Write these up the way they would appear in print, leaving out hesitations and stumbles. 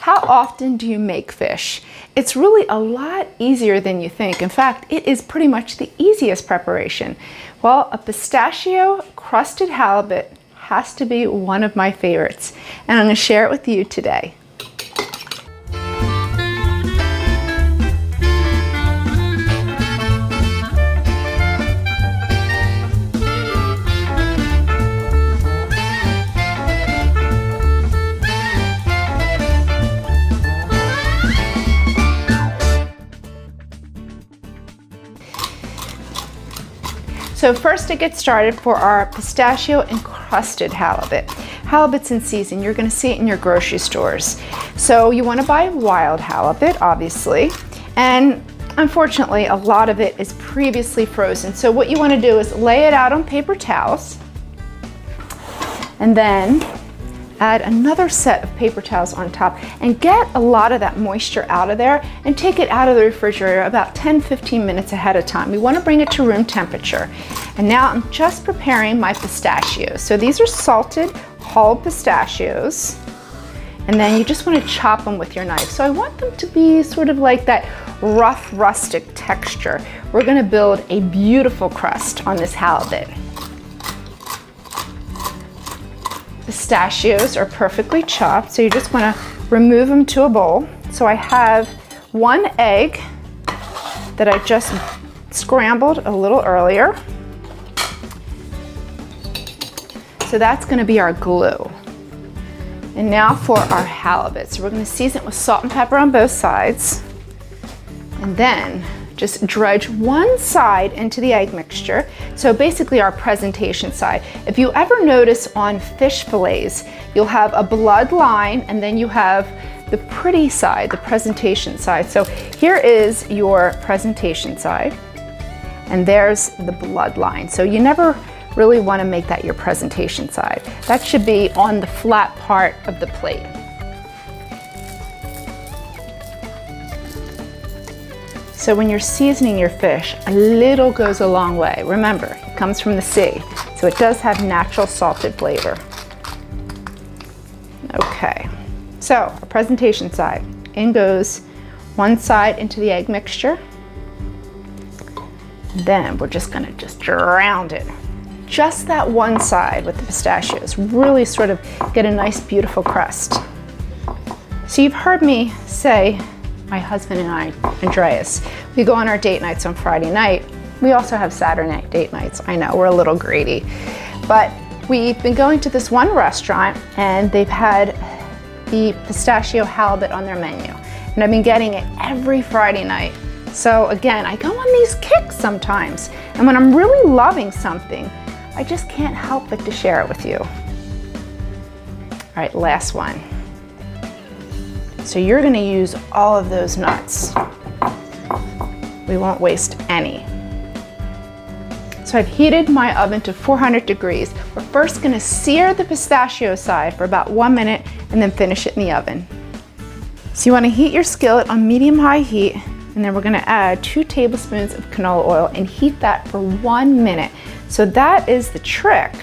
how often do you make fish? It's really a lot easier than you think. In fact, it is pretty much the easiest preparation. Well, a pistachio crusted halibut has to be one of my favorites, and I'm going to share it with you today. So first to get started for our pistachio encrusted halibut. Halibut's in season. You're going to see it in your grocery stores. So you want to buy wild halibut, obviously. And unfortunately, a lot of it is previously frozen. So what you want to do is lay it out on paper towels and then add another set of paper towels on top and get a lot of that moisture out of there and take it out of the refrigerator about 10-15 minutes ahead of time. We want to bring it to room temperature. And now I'm just preparing my pistachios. So these are salted whole pistachios, and then you just want to chop them with your knife. So I want them to be sort of like that rough, rustic texture. We're going to build a beautiful crust on this halibut. Pistachios are perfectly chopped, so you just want to remove them to a bowl. So I have 1 egg that I just scrambled a little earlier. So that's going to be our glue. And now for our halibut. So we're going to season it with salt and pepper on both sides. And then just dredge one side into the egg mixture. So basically our presentation side. If you ever notice on fish fillets, you'll have a blood line and then you have the pretty side, the presentation side. So here is your presentation side and there's the blood line. So you never really want to make that your presentation side. That should be on the flat part of the plate. So when you're seasoning your fish, a little goes a long way. Remember, it comes from the sea, so it does have natural salted flavor. Okay, so our presentation side. In goes one side into the egg mixture. Then we're just gonna drown it. Just that one side with the pistachios. Really sort of get a nice, beautiful crust. So you've heard me say, my husband and I, Andreas, we go on our date nights on Friday night. We also have Saturday night date nights. I know, we're a little greedy. But we've been going to this one restaurant and they've had the pistachio halibut on their menu. And I've been getting it every Friday night. So again, I go on these kicks sometimes. And when I'm really loving something, I just can't help but to share it with you. All right, last one. So you're gonna use all of those nuts. We won't waste any. So I've heated my oven to 400 degrees. We're first gonna sear the pistachio side for about 1 minute and then finish it in the oven. So you wanna heat your skillet on medium-high heat, and then we're gonna add 2 tablespoons of canola oil and heat that for 1 minute. So that is the trick.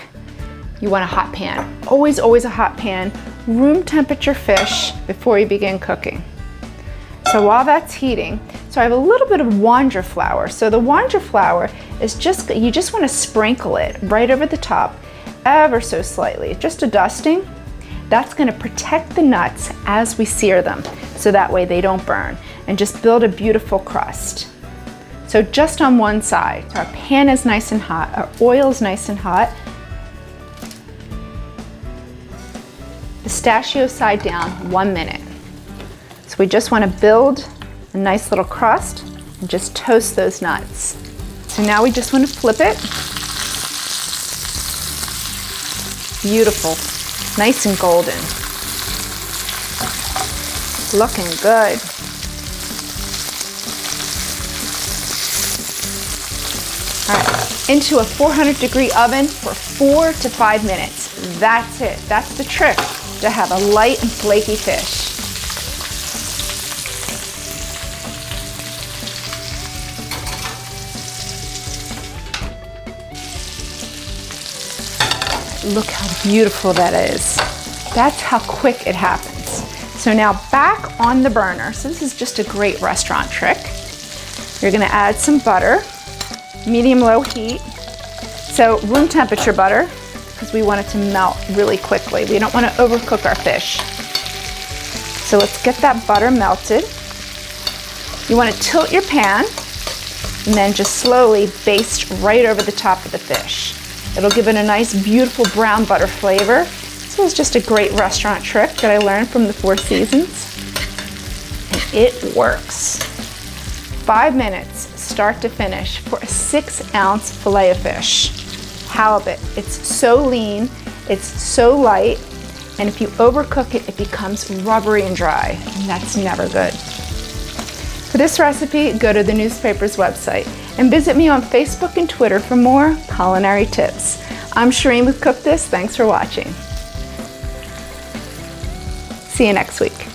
You want a hot pan. Always, always a hot pan. Room temperature fish before you begin cooking. So while that's heating, so I have a little bit of Wonder flour. So the Wonder flour is just, you just want to sprinkle it right over the top, ever so slightly, just a dusting. That's going to protect the nuts as we sear them, so that way they don't burn, and just build a beautiful crust. So just on one side, so our pan is nice and hot, our oil is nice and hot. Pistachio side down, 1 minute. So we just want to build a nice little crust and just toast those nuts. So now we just want to flip it. Beautiful, nice and golden. Looking good. All right, into a 400-degree oven for 4 to 5 minutes. That's it, that's the trick to have a light and flaky fish. Look how beautiful that is. That's how quick it happens. So now back on the burner. So this is just a great restaurant trick. You're gonna add some butter, medium-low heat. So room temperature butter, because we want it to melt really quickly. We don't want to overcook our fish. So let's get that butter melted. You want to tilt your pan and then just slowly baste right over the top of the fish. It'll give it a nice, beautiful brown butter flavor. This was just a great restaurant trick that I learned from the Four Seasons. And it works. 5 minutes, start to finish, for a 6-ounce fillet of fish. Halibut. It's so lean, it's so light, and if you overcook it, it becomes rubbery and dry, and that's never good. For this recipe, go to the newspaper's website and visit me on Facebook and Twitter for more culinary tips. I'm Shereen with Cook This. Thanks for watching. See you next week.